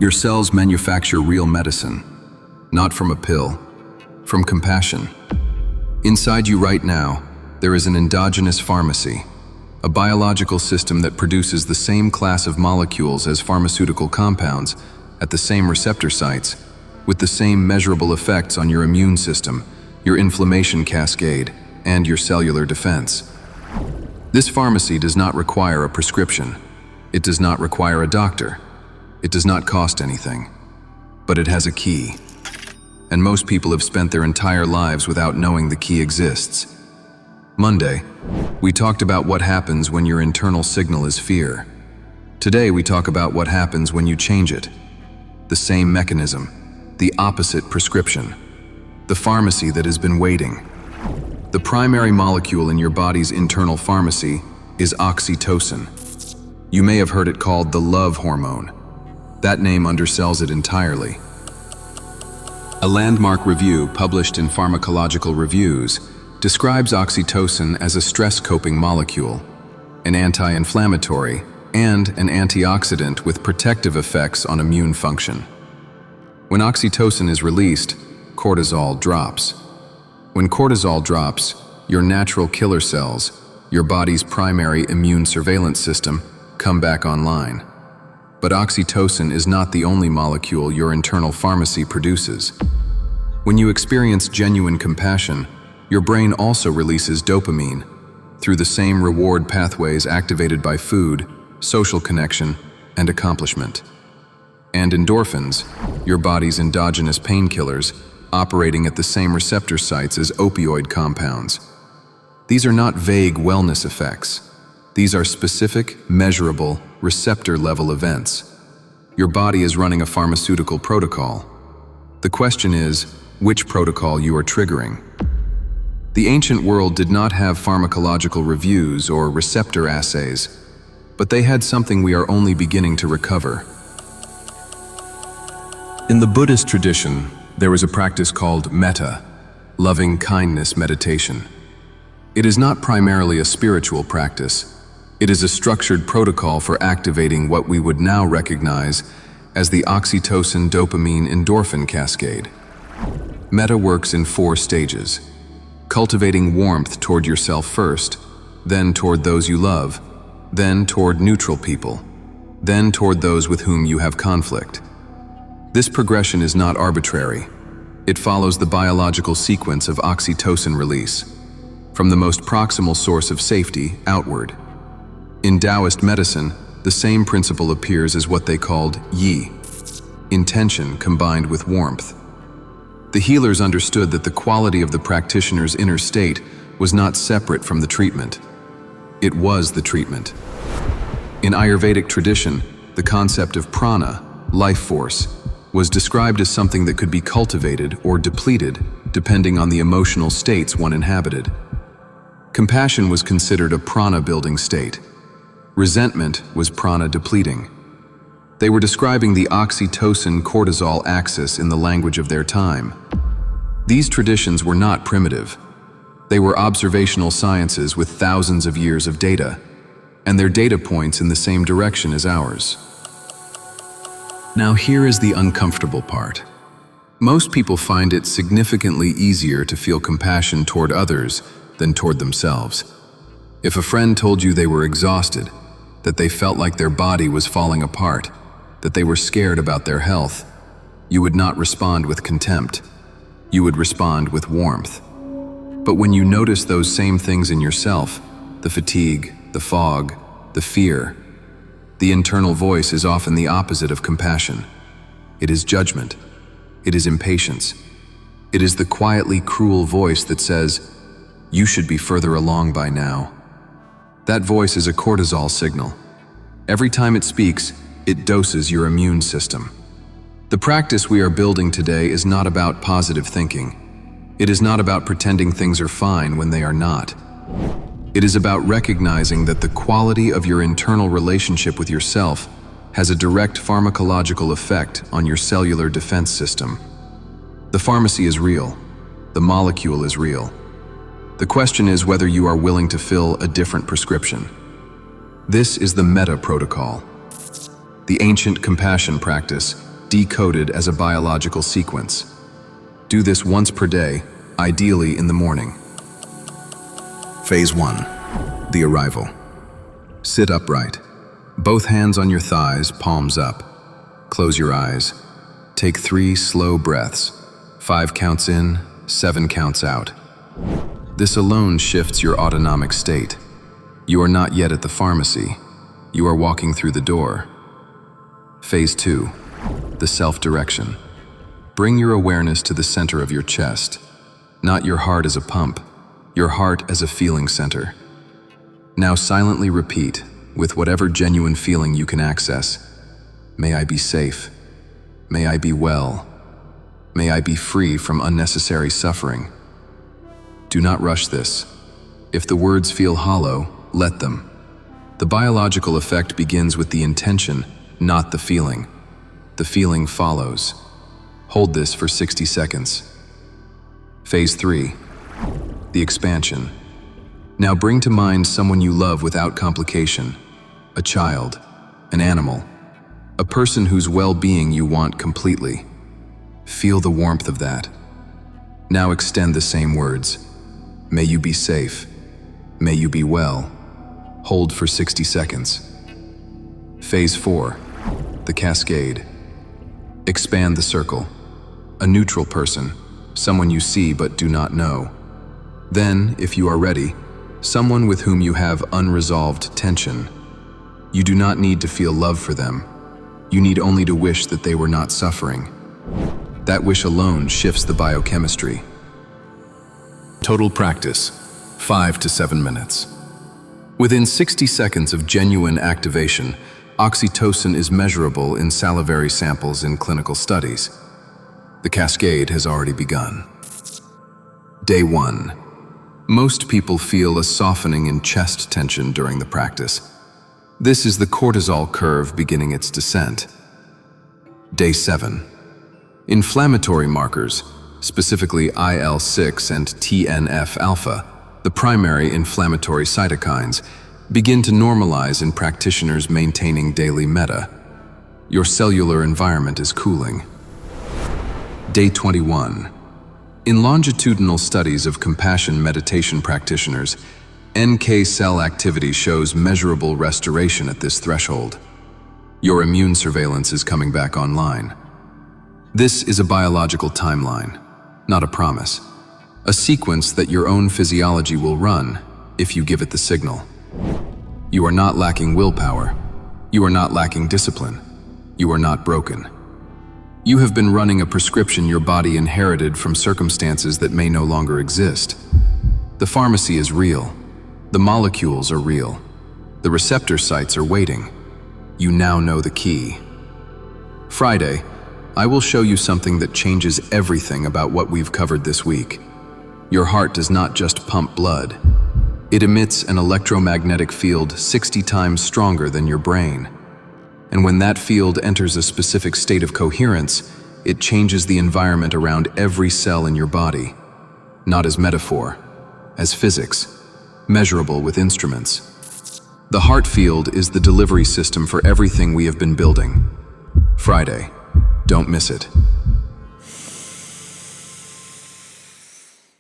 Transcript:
Your cells manufacture real medicine, not from a pill, from compassion. Inside you right now, there is an endogenous pharmacy, a biological system that produces the same class of molecules as pharmaceutical compounds at the same receptor sites, with the same measurable effects on your immune system, your inflammation cascade, and your cellular defense. This pharmacy does not require a prescription. It does not require a doctor. It does not cost anything. But it has a key. And most people have spent their entire lives without knowing the key exists. Monday, we talked about what happens when your internal signal is fear. Today we talk about what happens when you change it. The same mechanism, the opposite prescription. The pharmacy that has been waiting. The primary molecule in your body's internal pharmacy is oxytocin. You may have heard it called the love hormone. That name undersells it entirely. A landmark review published in Pharmacological Reviews describes oxytocin as a stress-coping molecule, an anti-inflammatory, and an antioxidant with protective effects on immune function. When oxytocin is released, cortisol drops. When cortisol drops, your natural killer cells, your body's primary immune surveillance system, come back online. But oxytocin is not the only molecule your internal pharmacy produces. When you experience genuine compassion, your brain also releases dopamine through the same reward pathways activated by food, social connection, and accomplishment. And endorphins, your body's endogenous painkillers, operating at the same receptor sites as opioid compounds. These are not vague wellness effects. These are specific, measurable, receptor-level events. Your body is running a pharmaceutical protocol. The question is, which protocol you are triggering? The ancient world did not have pharmacological reviews or receptor assays, but they had something we are only beginning to recover. In the Buddhist tradition, there is a practice called metta, loving kindness meditation. It is not primarily a spiritual practice. It is a structured protocol for activating what we would now recognize as the oxytocin dopamine endorphin cascade. Metta works in 4 stages. Cultivating warmth toward yourself first, then toward those you love, then toward neutral people, then toward those with whom you have conflict. This progression is not arbitrary. It follows the biological sequence of oxytocin release, from the most proximal source of safety outward. In Taoist medicine, the same principle appears as what they called yi, intention combined with warmth. The healers understood that the quality of the practitioner's inner state was not separate from the treatment. It was the treatment. In Ayurvedic tradition, the concept of prana, life force, was described as something that could be cultivated or depleted depending on the emotional states one inhabited. Compassion was considered a prana-building state. Resentment was prana-depleting. They were describing the oxytocin-cortisol axis in the language of their time. These traditions were not primitive. They were observational sciences with thousands of years of data, and their data points in the same direction as ours. Now here is the uncomfortable part. Most people find it significantly easier to feel compassion toward others than toward themselves. If a friend told you they were exhausted, that they felt like their body was falling apart, that they were scared about their health, you would not respond with contempt. You would respond with warmth. But when you notice those same things in yourself, the fatigue, the fog, the fear, the internal voice is often the opposite of compassion. It is judgment. It is impatience. It is the quietly cruel voice that says, "You should be further along by now." That voice is a cortisol signal. Every time it speaks, it doses your immune system. The practice we are building today is not about positive thinking. It is not about pretending things are fine when they are not. It is about recognizing that the quality of your internal relationship with yourself has a direct pharmacological effect on your cellular defense system. The pharmacy is real. The molecule is real. The question is whether you are willing to fill a different prescription. This is the metta protocol. The ancient compassion practice decoded as a biological sequence. Do this once per day, ideally in the morning. Phase 1. The arrival. Sit upright. Both hands on your thighs, palms up. Close your eyes. Take 3 slow breaths. 5 counts in, 7 counts out. This alone shifts your autonomic state. You are not yet at the pharmacy. You are walking through the door. Phase 2. The self-direction. Bring your awareness to the center of your chest. Not your heart as a pump, your heart as a feeling center. Now silently repeat, with whatever genuine feeling you can access. May I be safe. May I be well. May I be free from unnecessary suffering. Do not rush this. If the words feel hollow, let them. The biological effect begins with the intention, not the feeling. The feeling follows. Hold this for 60 seconds. Phase 3. The expansion. Now bring to mind someone you love without complication. A child, an animal, a person whose well-being you want completely. Feel the warmth of that. Now extend the same words. May you be safe. May you be well. Hold for 60 seconds. Phase 4. The cascade. Expand the circle. A neutral person, someone you see but do not know. Then, if you are ready, someone with whom you have unresolved tension. You do not need to feel love for them. You need only to wish that they were not suffering. That wish alone shifts the biochemistry. Total practice, 5 to 7 minutes. Within 60 seconds of genuine activation, oxytocin is measurable in salivary samples in clinical studies. The cascade has already begun. Day 1. Most people feel a softening in chest tension during the practice. This is the cortisol curve beginning its descent. Day 7. Inflammatory markers, specifically IL-6 and TNF-alpha, the primary inflammatory cytokines, begin to normalize in practitioners maintaining daily metta. Your cellular environment is cooling. Day 21. In longitudinal studies of compassion meditation practitioners, NK cell activity shows measurable restoration at this threshold. Your immune surveillance is coming back online. This is a biological timeline, not a promise. A sequence that your own physiology will run if you give it the signal. You are not lacking willpower. You are not lacking discipline. You are not broken. You have been running a prescription your body inherited from circumstances that may no longer exist. The pharmacy is real. The molecules are real. The receptor sites are waiting. You now know the key. Friday, I will show you something that changes everything about what we've covered this week. Your heart does not just pump blood. It emits an electromagnetic field 60 times stronger than your brain. And when that field enters a specific state of coherence, it changes the environment around every cell in your body. Not as metaphor, as physics, measurable with instruments. The heart field is the delivery system for everything we have been building. Friday, don't miss it.